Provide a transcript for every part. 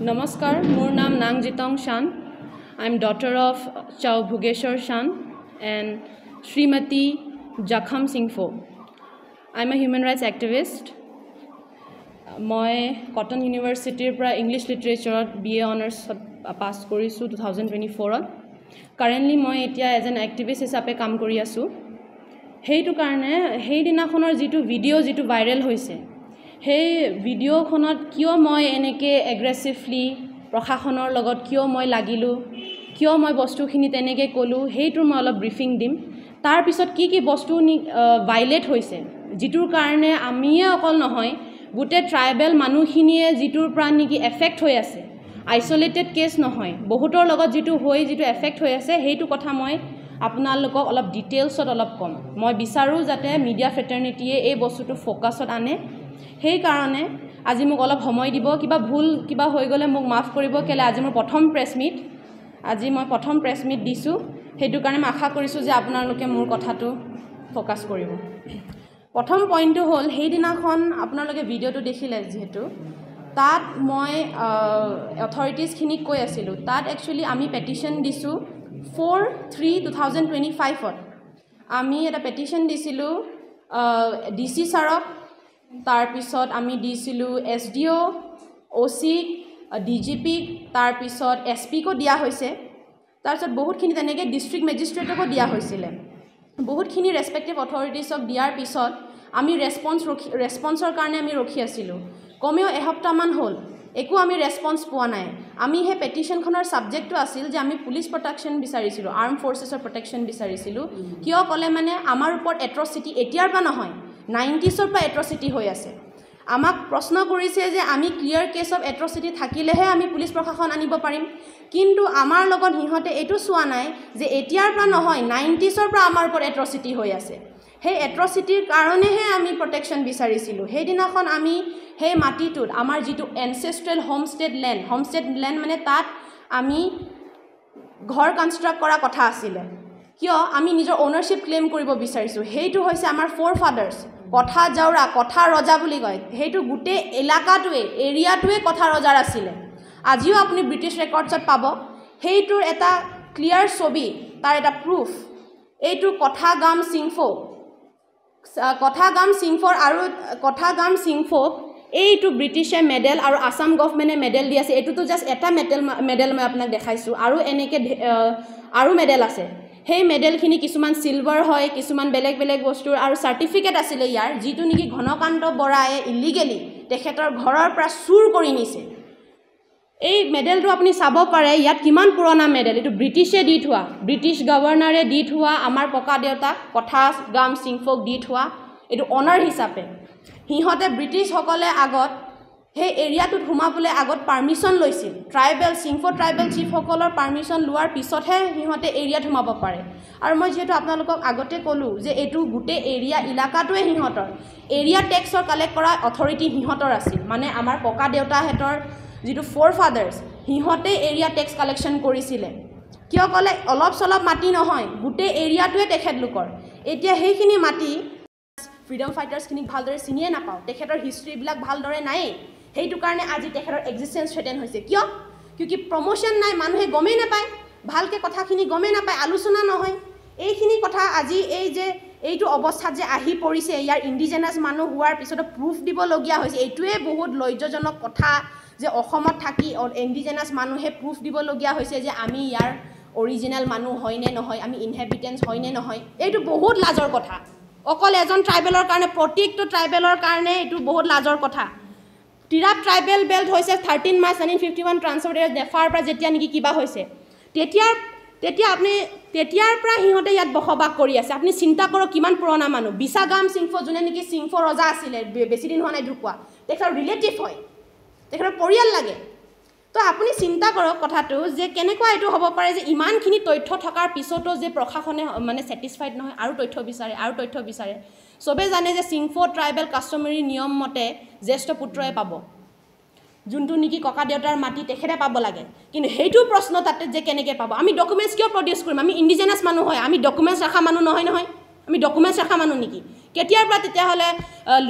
Namaskar, মোৰ নাম নাংজিতং শান. I am daughter of Chao Bhugeshwar Shan and Srimati Jakham Singpho. I am a human rights activist. মই Cotton University পৰা English Literature BA Honours pass কৰিছো 2024 ত. Currently মই এতিয়া as an activist হিচাপে কাম কৰি আছো. হেইটো কাৰণে হেই দিনাখনৰ যেটো ভিডিও যেটো ভাইৰাল হৈছে সেই ভিডিওখনত কিয় মই এনেকে এগ্ৰেছিভলি প্ৰশাসনৰ লগত কিয় মই লাগিলো কিয় মই বস্তুখিনি তেনেকে কলো হেইটো মই অলপ ব্ৰিফিং দিম তাৰ পিছত কি বস্তু ভাইলেট হৈছে যেটোৰ কাৰণে আমিয়ে অকল নহয় গুটে ট্ৰাইবেল মানুহখিনিয়ে যেটোৰ প্ৰাণ নেকি এফেক্ট হৈ আছে আইসোলেটেড কেস নহয় বহুতৰ লগত যেটো হৈ যেটো এফেক্ট হৈ আছে হেইটো কথা মই আপোনালোকক অলপ ডিটেইলছত অলপ কম মই বিচাৰো যাতে মিডিয়া ফ্ৰেটাৰনিটিয়ে এই বস্তুটো ফোকাসত আনে সেই কাৰণে আজি মোক অলপ সময় দিব কিবা ভুল কিবা হৈ গলে মোক মাফ কৰিব কেলে আজি মোৰ প্ৰথম প্ৰেছ মিট আজি মই প্ৰথম প্ৰেছ মিট দিছো হেতু কাৰণে মই আশা কৰিছো যে আপোনালোকে মোৰ কথাটো ফোকাস কৰিব প্ৰথম পইণ্টটো হ'ল সেই দিনাখন আপোনালোকে ভিডিওটো দেখিলে যেহেতু তাত মই অথৰিটিজ খিনিক কৈ আছিলো তাত একচুয়ালি আমি পেটিশন দিছো 4/3/2025 ত আমি এটা পেটিশন দিছিলো ডিসি সাৰক তাৰ পিছত আমি দিছিলো এসডিও ওসি ডিজিপি তাৰ পিছত এসপি কো দিয়া হৈছে তাৰ পিছত বহুতখিনি তেনেকে ডিস্ট্ৰিক্ট মেজিস্ট্ৰেটকো দিয়া হৈছিল বহুতখিনি ৰেসপেক্টিভ অথৰিটিজক দিয়াৰ পিছত আমি ৰেসপন্সৰ কাৰণে আমি ৰখি আছিলো কমেও এসপ্তাহমান হ'ল একো আমি ৰেসপন্স পোৱা নাই আমি হে পেটিশনখনৰ সাবজেক্টটো আছিল যে আমি পুলিশ প্ৰটেকশন বিচাৰিছিলো আৰ্ম ফোৰ্সেছৰ প্ৰটেকশন বিচাৰিছিলো কিয় কলে মানে আমাৰ ওপৰত এট্ৰসিটি এতিয়াৰ পৰা নহয় 90sৰ পৰা এট্ৰসিটি হৈ আছে আমাক প্ৰশ্ন কৰিছে যে আমি ক্লিয়াৰ কেস অফ এট্ৰসিটি থাকিলেহে আমি পুলিশ প্ৰশাসন আনিব পাৰিম কিন্তু আমাৰ লগত হিহতে এটো সোৱা নাই যে এতিয়াৰ পৰা নহয় 90sৰ পৰা আমাৰ ওপৰত এট্ৰসিটি হৈ আছে সেই এট্ৰসিটিৰ কাৰণেহে আমি প্ৰটেকশন বিচাৰিছিলো সেই দিনাখন আমি সেই মাটিটোত আমাৰ যেটো এনসেস্ট্ৰেল হোমষ্টেড ল্যান্ড মানে তাত আমি ঘৰ কনস্ট্ৰাক্ট কৰা কথা আছিল কিয় আমি নিজৰ ওনাৰশিপ ক্লেম কৰিব বিচাৰিছো হেইটো হৈছে আমাৰ ফৰ ফাদাৰ্স কথা জাউৰা কথা ৰজা বুলি কয় হেইটো গুটে এলাকাটোৱে এৰিয়াটোৱে কথা ৰজাৰ আছিল আজিও আপুনি ব্ৰিটিছ ৰেকৰ্ডছত পাব হেইটোৰ এটা ক্লিয়াৰ ছবি তাৰ এটা প্ৰুফ এইটো কথাগাম সিংফৰ আৰু কথাগাম সিংফক এইটো ব্ৰিটিছে মেডেল আৰু আসাম গভৰ্ণমেণ্টে মেডেল দি আছে এটোটো জাস্ট এটা মেডেল মই আপোনাক দেখাইছো আৰু এনেকে আৰু মেডেল আছে সেই মেডেলখিনি কিছুমান সিলভাৰ হয় কিছুমান বেলেগ বেলেগ বস্তুৰ আৰু সাৰ্টিফিকেট আছিল ইয়াৰ যেটো নেকি ঘনকান্ত বৰায়ে ইলিগেলি তেখেতৰ ঘৰৰ পৰা চুৰ কৰি নিছে এই মেডেলটো আপুনি চাব পাৰে ইয়াত কিমান পুৰণা মেডেল এটো ব্ৰিটিছে দি থোৱা ব্ৰিটিছ গভৰ্ণৰে দি থোৱা আমাৰ পকা দেউতাক কথাগাম সিংফক দি থোৱা এটো অনাৰ হিচাপে হিহতে ব্ৰিটিছ সকলে আগত হে এৰিয়াটোত হুমাবলৈ আগত পাৰমিশন লৈছিল সিংফো ট্ৰাইবেল চিফ সকলৰ পাৰমিশন লোৱাৰ পিছতহে হিহতে এৰিয়াত হুমাব পাৰে আৰু মই যেটো আপোনালোকক আগতে কলো যে এটো গুটে এৰিয়া ইলাকাটোৱে হিহতৰ এৰিয়া টেক্সৰ কালেক্ট কৰা অথৰিটি হিহতৰ আছিল মানে আমাৰ পকা দেউতাহেতৰ যেটো ফৰ ফাদাৰ্স হিহতে এৰিয়া টেক্স কালেকশন কৰিছিলে কিয় কলে অলপ সলপ মাটি নহয় গুটে এৰিয়াটোৱে তেখেত লোকৰ এতিয়া হেইখিনি মাটি ফ্ৰীডম ফাইটাৰ্স খিনিক ভালদৰে চিনিয়ে নাপাও তেখেতৰ হিষ্ট্ৰী বিলাক ভালদৰে নাই হেইটো কাৰণে আজি তেখেতৰ এক্সিস্টেন্স থ্ৰেটেন হৈছে কিয় কিউকি প্ৰমোশন নাই মানুহে গমে নাপায় ভালকে কথাখিনি গমে নাপায় আলোচনা নহয় এইখিনি কথা আজি এই যে এইটো অৱস্থাত যে আহি পৰিছে ইয়াৰ ইন্ডিজেনাস মানুহ হোৱাৰ পিছত প্ৰুফ দিব লগিয়া হৈছে এইটোৱে বহুত লজ্জাজনক কথা যে অসমত থাকি ইন্ডিজেনাস মানুহে প্ৰুফ দিব লগিয়া হৈছে যে আমি ইয়াৰ অৰিজিনাল মানুহ হয় নে নহয় আমি ইনহেবিটেন্স হয় নে নহয় এইটো বহুত লাজৰ কথা অকল এজন ট্ৰাইবেলৰ কাৰণে প্ৰত্যেকটো ট্ৰাইবেলৰ কাৰণে এইটো বহুত লাজৰ কথা টিৰাপ ট্ৰাইবেল বেল্ট হৈছে 13 মাৰ্চ 1951 ট্ৰান্সফাৰ নেফাৰ পৰা যেতিয়া নেকি কিবা হৈছে তেতিয়াৰ পৰা হিহতে ইয়াত বসবাস কৰি আছে আপুনি চিন্তা কৰক কিমান পুৰণা মানুহ বিসাগাম সিংফো জনে নেকি সিংফো ৰজা আছিল বেছি দিন হোৱা নাই ঢুকুৱা তেখেতৰ ৰিলেটিভ হয় তেখেতৰ পৰিয়াল লাগে তো আপুনি চিন্তা কৰক কথাটো যে কেনেকুৱা এটো হ'ব পাৰে যে ইমানখিনি তথ্য থকাৰ পিছতো যে প্ৰশাসনে মানে স্যাটিসফাইড নহয় আৰু তথ্য বিচাৰে সবে জানে যে সিংফো ট্ৰাইবেল কাষ্টমাৰী নিয়ম মতে জ্যেষ্ঠ পুত্ৰয়ে পাব যোনটো নেকি ককা দেউতাৰ মাটি তেখেতে পাব লাগে কিন্তু হেইটো প্ৰশ্ন তাতে যে কেনেকে পাব আমি ডকুমেন্টছ কিয় প্ৰডিউস কৰিম আমি ইন্ডিজেনাস মানুহ হয় আমি ডকুমেন্টছ ৰাখা মানুহ নহয় আমি ডকুমেন্টছ ৰাখা মানুহ নেকি কেতিয়াৰ পৰা তেতিয়াহ'লে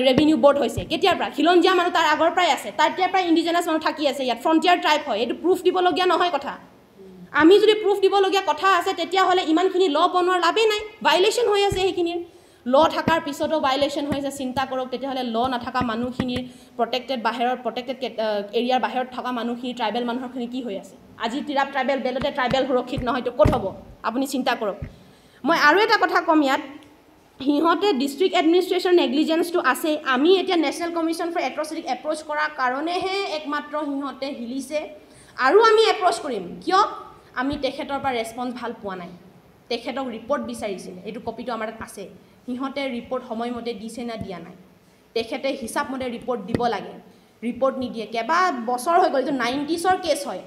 ৰেভিনিউ বৰ্ড হৈছে কেতিয়াৰ পৰা খিলঞ্জীয়া মানুহ তাৰ আগৰ পৰাই আছে তাৰ তেতিয়াৰ পৰা ইণ্ডিজিনাছ মানুহ থাকি আছে ইয়াত ফ্ৰণ্টিয়াৰ ট্ৰাইব হয় এইটো প্ৰুফ দিবলগীয়া নহয় কথা আমি যদি প্ৰুফ দিবলগীয়া কথা আছে তেতিয়াহ'লে ইমানখিনি ল বনোৱাৰ লাভেই নাই ভাইলেশ্যন হৈ আছে সেইখিনিৰ ল থকাৰ পিছতো ভাইলেশ্যন হৈ আছে চিন্তা কৰক তেতিয়াহ'লে ল নাথাকা মানুহখিনিৰ প্ৰটেক্টেড এৰিয়াৰ বাহিৰত থকা মানুহখিনি ট্ৰাইবেল মানুহৰখিনি কি হৈ আছে আজি তিৰাপ ট্ৰাইবেল বেলতে ট্ৰাইবেল সুৰক্ষিত নহয়তো ক'ত হ'ব আপুনি চিন্তা কৰক মই আৰু এটা কথা ক'ম ইয়াত সিহঁতে ডিষ্ট্ৰিক্ট এডমিনিষ্ট্ৰেশ্যন নেগলিজেঞ্চটো আছে আমি এতিয়া নেশ্যনেল কমিশ্যন ফৰ এট্ৰচিটিক এপ্ৰ'চ কৰাৰ কাৰণেহে একমাত্ৰ সিহঁতে হিলিছে আৰু আমি এপ্ৰ'চ কৰিম কিয় আমি তেখেতৰ পৰা ৰেছপন্স ভাল পোৱা নাই তেখেতক ৰিপৰ্ট বিচাৰিছিলে এইটো কপিটো আমাৰ তাত আছে সিহঁতে ৰিপৰ্ট সময়মতে দিছে না দিয়া নাই তেখেতে হিচাপমতে ৰিপৰ্ট দিব লাগে ৰিপৰ্ট নিদিয়ে কেইবা বছৰ হৈ গ'ল এইটো 90sৰ কেছ হয়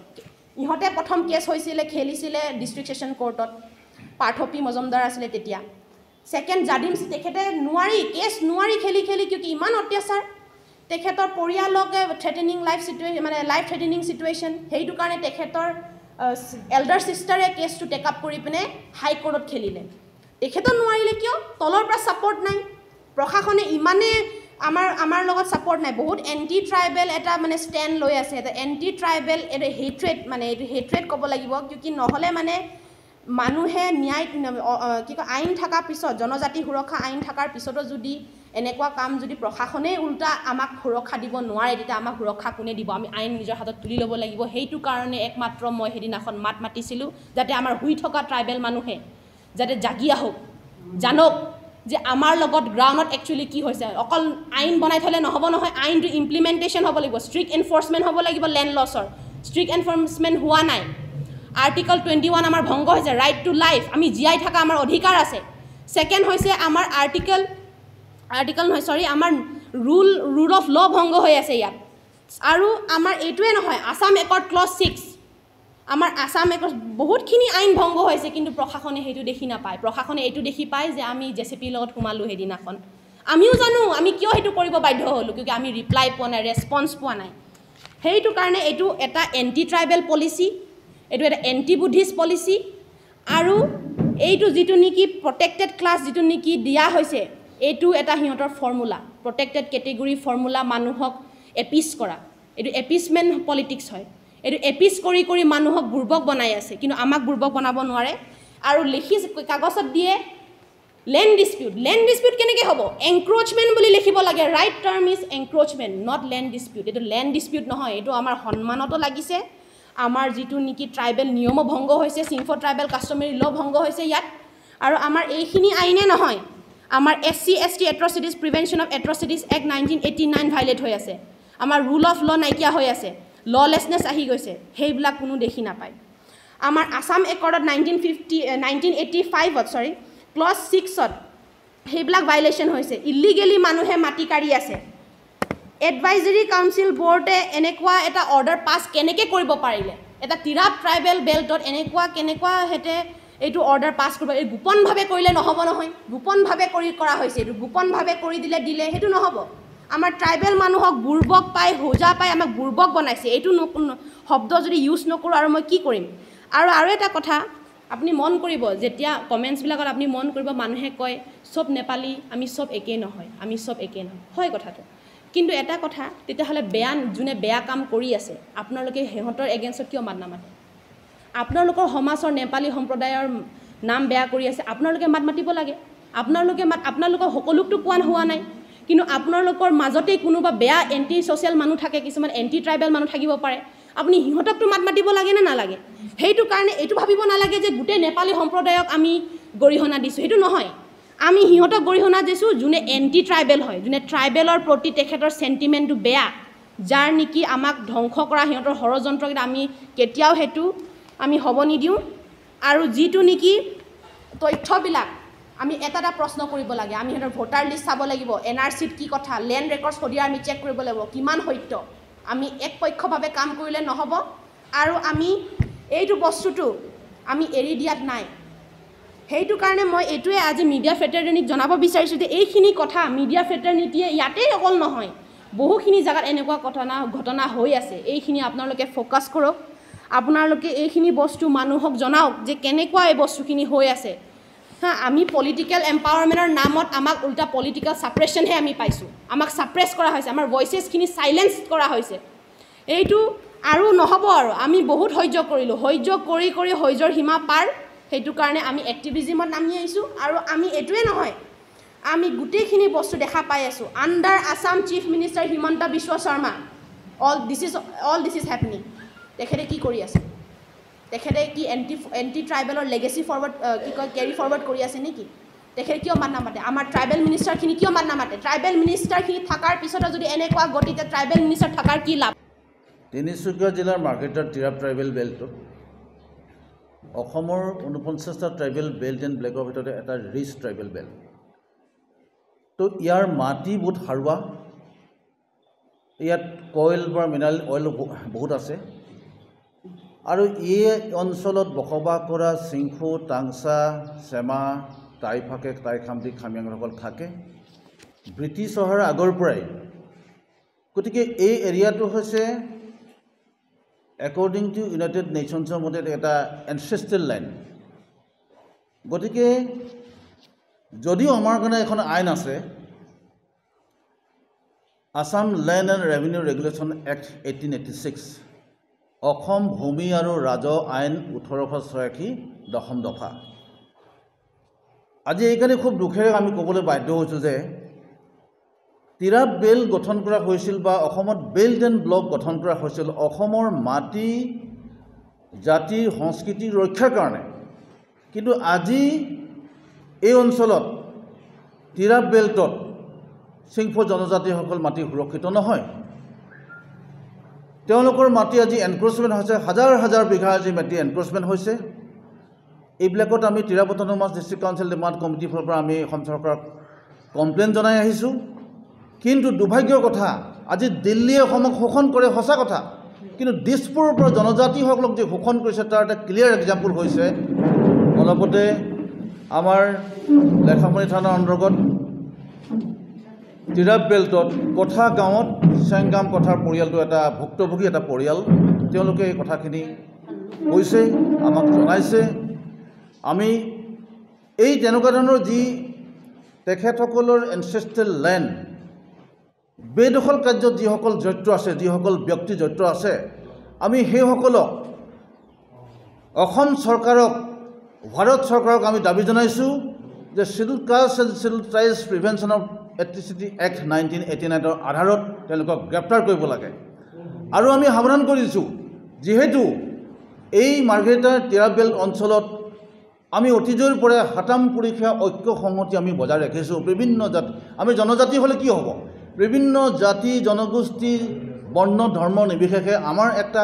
ইহঁতে প্ৰথম কেছ হৈছিলে খেলিছিলে ডিষ্ট্ৰিক্ট ছেশ্যন কোৰ্টত পাৰ্থপি মজমদাৰ আছিলে তেতিয়া ছেকেণ্ড জাডিম তেখেতে নোৱাৰি খেলি কিয় ইমান অত্যাচাৰ তেখেতৰ পৰিয়ালকে থ্ৰেটেনিং লাইফ থ্ৰেটেনিং চিটুৱেশ্যন সেইটো কাৰণে তেখেতৰ এল্ডাৰ ছিষ্টাৰে কেছটো টেক আপ কৰি পিনে হাইকোৰ্টত খেলিলে তেখেতৰ নোৱাৰিলে কিয় তলৰ পৰা ছাপৰ্ট নাই প্ৰশাসনে ইমানে আমাৰ লগত ছাপৰ্ট নাই বহুত এণ্টি ট্ৰাইবেল এটা মানে ষ্টেণ্ড লৈ আছে এটা এণ্টি ট্ৰাইবেল এটা হেট্ৰেড মানে এইটো হেট্ৰেড ক'ব লাগিব কিয় নহ'লে মানে মানুহে ন্যায় কি কয় আইন থকাৰ পিছত জনজাতি সুৰক্ষা আইন থকাৰ পিছতো যদি এনেকুৱা কাম যদি প্ৰশাসনেই উল্টা আমাক সুৰক্ষা দিব নোৱাৰে তেতিয়া আমাক সুৰক্ষা কোনে দিব আমি আইন নিজৰ হাতত তুলি ল'ব লাগিব সেইটো কাৰণে একমাত্ৰ মই সেইদিনাখন মাত মাতিছিলোঁ যাতে আমাৰ শুই থকা ট্ৰাইবেল মানুহে যাতে জাগি আহক জানক যে আমাৰ লগত গ্ৰাউণ্ডত একচুৱেলি কি হৈছে অকল আইন বনাই থ'লে নহ'ব নহয় আইনটো ইমপ্লিমেণ্টেশ্যন হ'ব লাগিব ষ্ট্ৰিক্ট এনফৰ্চমেণ্ট হ'ব লাগিব লেণ্ড লছৰ ষ্ট্ৰিক্ট এনফৰ্চমেণ্ট হোৱা নাই আৰ্টিকল 21 আমাৰ ভংগ হৈছে ৰাইট টু লাইফ আমি জীয়াই থকা আমাৰ অধিকাৰ আছে ছেকেণ্ড হৈছে আমাৰ আৰ্টিকল আমাৰ ৰুল অফ ল ভংগ হৈ আছে ইয়াত আৰু আমাৰ এইটোৱে নহয় আছাম একৰ্ড ক্লজ 6 আমাৰ আছাম একৰ্ড বহুতখিনি আইন ভংগ হৈছে কিন্তু প্ৰশাসনে সেইটো দেখি নাপায় প্ৰশাসনে এইটো দেখি পায় যে আমি জেচিপিৰ লগত সোমালোঁ সেইদিনাখন আমিও জানো আমি কিয় সেইটো কৰিব বাধ্য হ'লোঁ কিয় আমি ৰিপ্লাই পোৱা নাই ৰেছপন্স পোৱা নাই সেইটো কাৰণে এইটো এটা এণ্টি ট্ৰাইবেল পলিচি এইটো এটা এণ্টি বুদ্ধিষ্ট পলিচি আৰু এইটো যিটো নেকি প্ৰটেক্টেড ক্লাছ যিটো নেকি দিয়া হৈছে এইটো এটা সিহঁতৰ ফৰ্মুলা প্ৰটেক্টেড কেটেগৰী ফৰ্মুলা মানুহক এপিছ কৰা এইটো এপিছমেণ্ট পলিটিক্স হয় এইটো এপিছ কৰি মানুহক বুৰ্বক বনাই আছে কিন্তু আমাক বুৰ্বক বনাব নোৱাৰে আৰু লিখি কাগজত দিয়ে লেণ্ড ডিছপিউট কেনেকৈ হ'ব এনক্ৰ'চমেণ্ট বুলি লিখিব লাগে right term is encroachment not land dispute এইটো লেণ্ড ডিছপিউট নহয় এইটো আমাৰ সন্মানতো লাগিছে আমাৰ যিটো নেকি ট্ৰাইবেল নিয়মো ভংগ হৈছে চিংফো ট্ৰাইবেল কাষ্টমাৰী ল ভংগ হৈছে ইয়াত আৰু আমাৰ এইখিনি আইনে নহয় আমাৰ SC/ST atrocities prevention of atrocities act 1989 violate হৈ আছে আমাৰ ৰুল অফ ল নাইকিয়া হৈ আছে ললেছনেছ আহি গৈছে সেইবিলাক কোনো দেখি নাপায় আমাৰ আছাম একৰ্ডত 1985ত ক্লজ 6ত সেইবিলাক ভাইলেশ্যন হৈছে ইলিগেলি মানুহে মাটি কাঢ়ি আছে এডভাইজৰী কাউন্সিল বোৰ্ডে এনেকুৱা এটা অৰ্ডাৰ পাছ কেনেকৈ কৰিব পাৰিলে এটা তিৰাপ ট্ৰাইবেল বেল্টত কেনেকুৱা হেঁতে এইটো অৰ্ডাৰ পাছ কৰিব এই গোপনভাৱে কৰিলে নহ'ব নহয় গোপনভাৱে কৰা হৈছে এইটো গোপনভাৱে কৰি দিলে সেইটো নহ'ব আমাৰ ট্ৰাইবেল মানুহক বুৰ্বক পাই হোজা পাই আমাক বুৰ্বক বনাইছে এইটো শব্দ যদি ইউজ নকৰোঁ আৰু মই কি কৰিম আৰু এটা কথা আপুনি মন কৰিব যেতিয়া কমেণ্টছবিলাকত আপুনি মন কৰিব মানুহে কয় চব নেপালী আমি চব একেই নহয় হয় কথাটো কিন্তু এটা কথা তেতিয়াহ'লে যোনে বেয়া কাম কৰি আছে আপোনালোকে সিহঁতৰ এগেইনষ্টত কিয় মাত নামাতে আপোনালোকৰ সমাজৰ নেপালী সম্প্ৰদায়ৰ নাম বেয়া কৰি আছে আপোনালোকে মাত মাতিব লাগে আপোনালোকৰ সকলোকতো কোৱা হোৱা নাই কিন্তু আপোনালোকৰ মাজতেই কোনোবা বেয়া এণ্টি ছ'চিয়েল মানুহ থাকে কিছুমান এণ্টি ট্ৰাইবেল মানুহ থাকিব পাৰে আপুনি সিহঁতকতো মাত মাতিব লাগে নে নালাগে সেইটো কাৰণে এইটো ভাবিব নালাগে যে গোটেই নেপালী সম্প্ৰদায়ক আমি গৰিহণা দিছোঁ সেইটো নহয় আমি সিহঁতক গৰিহণা দিছোঁ যোনে এণ্টি ট্ৰাইবেল হয় যোনে ট্ৰাইবেলৰ প্ৰতি তেখেতৰ চেণ্টিমেণ্টটো বেয়া যাৰ নেকি আমাক ধ্বংস কৰা সিহঁতৰ ষড়যন্ত্ৰকেইটা আমি কেতিয়াও সেইটো আমি হ'ব নিদিওঁ আৰু যিটো নেকি তথ্যবিলাক আমি এটা প্ৰশ্ন কৰিব লাগে আমি সিহঁতৰ ভোটাৰ লিষ্ট চাব লাগিব NRCত কি কথা লেণ্ড ৰেকৰ্ডছ সদিয়া আমি চেক কৰিব লাগিব কিমান সত্য আমি একপক্ষভাৱে কাম কৰিলে নহ'ব আৰু আমি এইটো বস্তুটো আমি এৰি দিয়াত নাই সেইটো কাৰণে মই এইটোৱে আজি মিডিয়া ফ্ৰেটাৰনিটিক জনাব বিচাৰিছোঁ যে এইখিনি কথা মিডিয়া ফ্ৰেটাৰনিটিয়ে ইয়াতেই অকল নহয় বহুখিনি জেগাত এনেকুৱা ঘটনা হৈ আছে এইখিনি আপোনালোকে ফ'কাছ কৰক আপোনালোকে এইখিনি বস্তু মানুহক জনাওক যে কেনেকুৱা এই বস্তুখিনি হৈ আছে হা আমি পলিটিক্যাল এম্পাৱাৰমেণ্টৰ নামত আমাক উল্টা পলিটিক্যাল সাপ্ৰেছনহে আমি পাইছোঁ আমাক সাপ্ৰেছ কৰা হৈছে আমাৰ ভইচেছখিনি সাইলেন্স কৰা হৈছে এইটো আৰু নহ'ব আৰু আমি বহুত সহ্য কৰিলোঁ সহ্য কৰি কৰি সহ্যৰ সীমা পাৰ সেইটো কাৰণে আমি এক্টিভিজমত নামি আহিছোঁ আৰু আমি এইটোৱে নহয় আমি গোটেইখিনি বস্তু দেখা পাই আছোঁ under Assam chief minister Himanta Biswa Sarma all this is happening তেখেতে কি কৰি আছে তেখেতে কি এণ্টি ট্ৰাইবেলৰ লেগেচি ফৰৱাৰ্ড কি কয় কেৰি ফৰৱাৰ্ড কৰি আছে নেকি তেখেতে কিয় মাত নামাতে আমাৰ ট্ৰাইবেল মিনিষ্টাৰখিনি কিয় মাত নামাতে ট্ৰাইবেল মিনিষ্টাৰখিনি থকাৰ পিছতো যদি এনেকুৱা গতিতে ট্ৰাইবেল মিনিষ্টাৰ থকাৰ কি লাভ তিনিচুকীয়া জিলাৰ মাৰ্কেটৰ তিৰাপ ট্ৰাইবেল বেল্টত অসমৰ 49টা ট্ৰাইবেল বেল্ট এণ্ড ব্লেকৰ ভিতৰতে এটা ৰিচ ট্ৰাইবেল বেল্ট তো ইয়াৰ মাটি বহুত সাৰুৱা ইয়াত কইল বা মিনাৰেল অইল বহুত আছে আৰু এই অঞ্চলত বসবাস কৰা চিংফু টাংচা চেমা টাইফাকে টাইখামতি খামিয়াংসকল থাকে ব্ৰিটিছ অহাৰ আগৰ পৰাই গতিকে এই এৰিয়াটো হৈছে একৰ্ডিং টু ইউনাইটেড নেশ্যনছৰ মতে এটা এনচেষ্ট্ৰেল লেণ্ড গতিকে যদিও আমাৰ কাৰণে এখন আইন আছে Assam land and revenue regulation act 1886 Assam ভূমি আৰু ৰাজহ আইন 1886 দশম দফা আজি এইকাৰণে খুব দুখেৰে আমি ক'বলৈ বাধ্য হৈছোঁ যে তিৰাপ বেল্ট গঠন কৰা হৈছিল বা অসমত বেল্ট এণ্ড ব্লক গঠন কৰা হৈছিল অসমৰ মাটি জাতিৰ সংস্কৃতি ৰক্ষাৰ কাৰণে কিন্তু আজি এই অঞ্চলত তিৰাপ বেল্টত চিংফু জনজাতিসকল মাটি সুৰক্ষিত নহয় তেওঁলোকৰ মাটি আজি এনক্ৰচমেণ্ট হৈছে হাজাৰ হাজাৰ বিঘা আজি মাটি এনক্ৰচমেণ্ট হৈছে এইবিলাকত আমি Tirap autonomous district council demand কমিটিৰ ফালৰ পৰা আমি অসম চৰকাৰক কমপ্লেইন জনাই আহিছোঁ কিন্তু দুৰ্ভাগ্যৰ কথা আজি দিল্লীয়ে অসমক শোষণ কৰে সঁচা কথা কিন্তু দিছপুৰৰ পৰা জনজাতিসকলক যে শোষণ কৰিছে তাৰ এটা ক্লিয়াৰ এক্সাম্পল হৈছে অলপতে আমাৰ লেখামণি থানাৰ অন্তৰ্গত তিৰাপ বেল্টত কথা গাঁৱত চেংগাম কথাৰ পৰিয়ালটো এটা ভুক্তভোগী এটা পৰিয়াল তেওঁলোকে এই কথাখিনি কৈছে আমাক জনাইছে আমি এই তেনেকুৱা ধৰণৰ যি তেখেতসকলৰ এনচেষ্ট্ৰেল লেণ্ড বেদখল কাৰ্যত যিসকল জড়িত আছে যিসকল ব্যক্তি জড়িত আছে আমি সেইসকলক অসম চৰকাৰক ভাৰত চৰকাৰক আমি দাবী জনাইছোঁ যে schedule caste and schedule tribes prevention of atrocity act 1989 আধাৰত তেওঁলোকক গ্ৰেপ্তাৰ কৰিব লাগে আৰু আমি সাৱধান কৰিছোঁ যিহেতু এই মাৰ্ঘেৰিটা তিৰাপ বেল্ট অঞ্চলত আমি অতীজৰ পৰা হাতাম পৰীক্ষা ঐক্য সংহতি আমি বজাই ৰাখিছোঁ বিভিন্ন জাতি আমি জনজাতি হ'লে কি হ'ব বিভিন্ন জাতি জনগোষ্ঠী বৰ্ণ ধৰ্ম নিৰ্বিশেষে আমাৰ এটা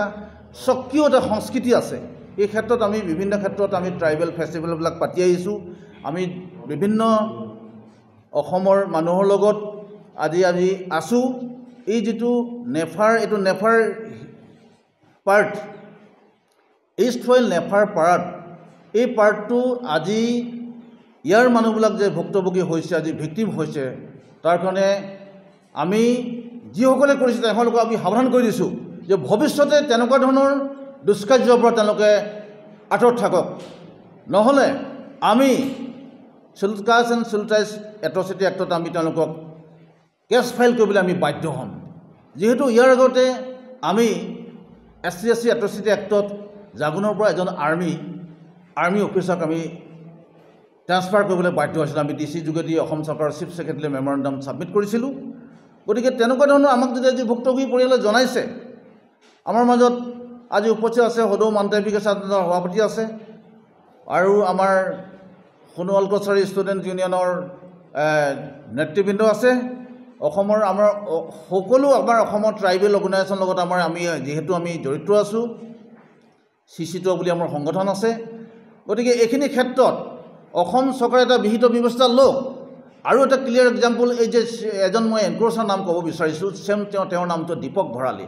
সক্ৰিয় এটা সংস্কৃতি আছে এই ক্ষেত্ৰত আমি বিভিন্ন ক্ষেত্ৰত আমি ট্ৰাইবেল ফেষ্টিভেলবিলাক পাতি আহিছোঁ আমি বিভিন্ন অসমৰ মানুহৰ লগত আজি আছোঁ এই যিটো নেফাৰ এইটো নেফাৰ পাৰ্ট ইষ্ট ফইল নেফাৰ পাৰ্ট এই পাৰ্টটো আজি ইয়াৰ মানুহবিলাক যে ভুক্তভোগী হৈছে আজি ভিক্টিম হৈছে তাৰ কাৰণে আমি যিসকলে কৰিছে তেওঁলোকক আমি সাৱধান কৰি দিছোঁ যে ভৱিষ্যতে তেনেকুৱা ধৰণৰ দুষ্কাৰ্যৰ পৰা তেওঁলোকে আঁতৰত থাকক নহ'লে আমি schedule caste and schedule tribes atrocity এক্টত আমি তেওঁলোকক কেছ ফাইল কৰিবলৈ আমি বাধ্য হ'ম যিহেতু ইয়াৰ আগতে আমি SC এট্ৰচিটি এক্টত জাগুনৰ পৰা এজন আৰ্মি অফিচাৰক আমি ট্ৰান্সফাৰ কৰিবলৈ বাধ্য হৈছিলোঁ আমি DC যোগেদি অসম চৰকাৰৰ চিফ ছেক্ৰেটাৰীলৈ মেমৰেণ্ডাম ছাবমিট কৰিছিলোঁ গতিকে তেনেকুৱা ধৰণৰ আমাক যদি আজি ভুক্তভোগী পৰিয়ালে জনাইছে আমাৰ মাজত আজি উপস্থিত আছে সদৌ মাণ্টেভিকেশ্যনৰ সভাপতি আছে আৰু আমাৰ সোণোৱাল কছাৰী ষ্টুডেণ্ট ইউনিয়নৰ নেতৃবৃন্দ আছে অসমৰ আমাৰ সকলো আমাৰ অসমৰ ট্ৰাইবেল অৰ্গেনাইজেশ্যনৰ লগত আমি যিহেতু আমি জড়িত আছোঁ CC2 বুলি আমাৰ সংগঠন আছে গতিকে এইখিনি ক্ষেত্ৰত অসম চৰকাৰে এটা বিহিত ব্যৱস্থা লওক আৰু এটা ক্লিয়াৰ এক্সাম্পল এই যে এজন মই এনক্ৰ'চাৰ নাম ক'ব বিচাৰিছোঁ তেওঁৰ নামটো দীপক ভৰালী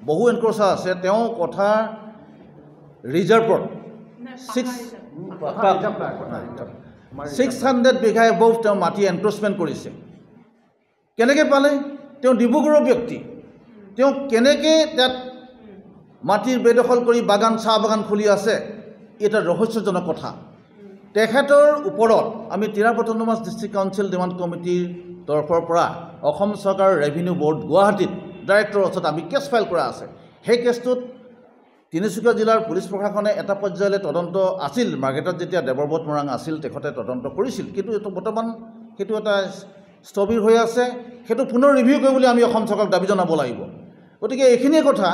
বহু এনক্ৰ'চাৰ আছে তেওঁ কথা ৰিজাৰ্ভত 600 বিঘা এবভ তেওঁ মাটি এনক্ৰ'চমেণ্ট কৰিছে কেনেকৈ পালে তেওঁ ডিব্ৰুগড়ৰ ব্যক্তি তেওঁ কেনেকৈ তাত মাটিৰ বেদখল কৰি বাগান চাহ বাগান খুলি আছে এটা ৰহস্যজনক কথা তেখেতৰ ওপৰত আমি Tirap autonomous district council demand কমিটিৰ তৰফৰ পৰা অসম চৰকাৰৰ ৰেভিনিউ বৰ্ড গুৱাহাটীত ডাইৰেক্টৰৰ ওচৰত আমি কেছ ফাইল কৰা আছে। সেই কেছটোত তিনিচুকীয়া জিলাৰ পুলিচ প্ৰশাসনে এটা পৰ্যায়লৈ তদন্ত আছিল। মাৰ্কেটত যেতিয়া দেৱব্ৰত মৰাং আছিল তেখেতে তদন্ত কৰিছিল, কিন্তু এইটো বৰ্তমান সেইটো এটা স্থবিৰ হৈ আছে। সেইটো পুনৰ ৰিভিউ কৰিবলৈ আমি অসম চৰকাৰক দাবী জনাব লাগিব। গতিকে এইখিনিয়ে কথা,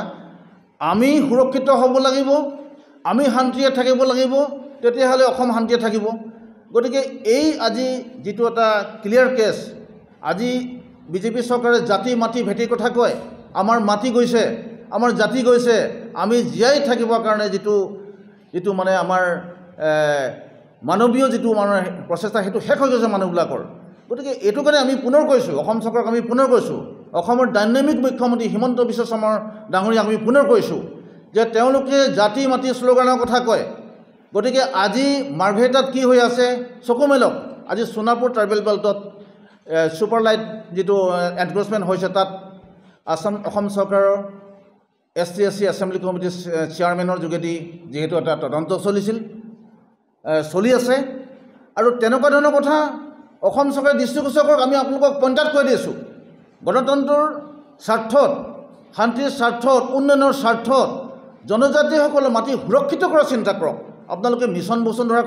আমি সুৰক্ষিত হ'ব লাগিব, আমি শান্তিৰে থাকিব লাগিব, তেতিয়াহ'লে অসম শান্তিৰে থাকিব। গতিকে এই আজি যিটো এটা ক্লিয়াৰ কেছ, আজি বিজেপি চৰকাৰে জাতি মাটি ভেটিৰ কথা কয়, আমাৰ মাটি গৈছে, আমাৰ জাতি গৈছে, আমি জীয়াই থাকিবৰ কাৰণে যিটো মানে আমাৰ মানৱীয় যিটো আমাৰ প্ৰচেষ্টা সেইটো শেষ হৈ গৈছে মানুহবিলাকৰ। গতিকে এইটো কাৰণে আমি পুনৰ কৈছোঁ, অসম চৰকাৰক আমি পুনৰ কৈছোঁ, অসমৰ ডাইনামিক মুখ্যমন্ত্ৰী হিমন্ত বিশ্ব শৰ্মা ডাঙৰীয়াক আমি পুনৰ কৈছোঁ যে তেওঁলোকে জাতি মাটি শ্লোগানৰ কথা কয়। গতিকে আজি মাৰ্ঘেৰিটাত কি হৈ আছে চকু মেলক। আজি সোণাপুৰ ট্ৰাইবেল বেল্টত ছুপাৰ লাইট যিটো এনক্ৰচমেণ্ট হৈছে, তাত অসম চৰকাৰৰ SC এছেম্বলি কমিটিৰ চেয়াৰমেনৰ যোগেদি যিহেতু এটা তদন্ত চলি আছে, আৰু তেনেকুৱা ধৰণৰ কথা অসম চৰকাৰে দৃষ্টিগোচৰ কৰক। আমি আপোনালোকক পইণ্ট আউট কৰি দিছোঁ, গণতন্ত্ৰৰ স্বাৰ্থত, শান্তিৰ স্বাৰ্থত, উন্নয়নৰ স্বাৰ্থত জনজাতিসকলৰ মাটি সুৰক্ষিত কৰাৰ চিন্তা কৰক। আপোনালোকে মিছন বসুন্ধৰা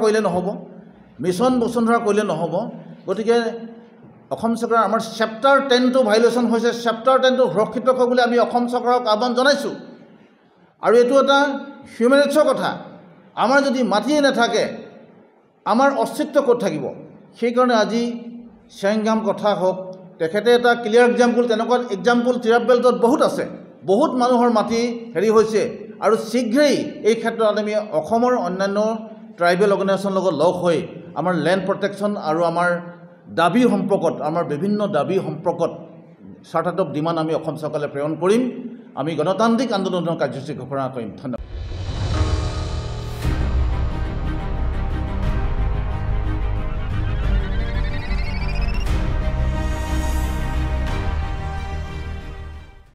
কৰিলে নহ'ব। গতিকে অসম চৰকাৰ আমাৰ চেপ্টাৰ 10টো ভাইলেশ্যন হৈছে, চেপ্টাৰ 10টো সুৰক্ষিত কৰিবলৈ আমি অসম চৰকাৰক আহ্বান জনাইছোঁ। আৰু এইটো এটা হিউমেন ৰাইটছৰ কথা। আমাৰ যদি মাটিয়ে নাথাকে আমাৰ অস্তিত্ব ক'ত থাকিব? সেইকাৰণে আজি চেংগাম কথা হওক, তেখেতে এটা ক্লিয়াৰ এক্সাম্পল, তেনেকুৱা এক্সাম্পল তিৰাপ বেল্টত বহুত আছে। বহুত মানুহৰ মাটি হেৰি হৈছে, আৰু শীঘ্ৰেই এই ক্ষেত্ৰত আমি অসমৰ অন্যান্য ট্ৰাইবেল অৰ্গেনাইজেশ্যনৰ লগত লগ হৈ আমাৰ লেণ্ড প্ৰটেকশ্যন আৰু আমাৰ দাবী সম্পৰ্কত, আমাৰ বিভিন্ন দাবী সম্পৰ্কত চাৰ্টাৰ অফ ডিমাণ্ড আমি অসম চৰকাৰলৈ প্ৰেৰণ কৰিম। আমি গণতান্ত্ৰিক আন্দোলনৰ কাৰ্যসূচী ঘোষণা কৰিম। ধন্যবাদ।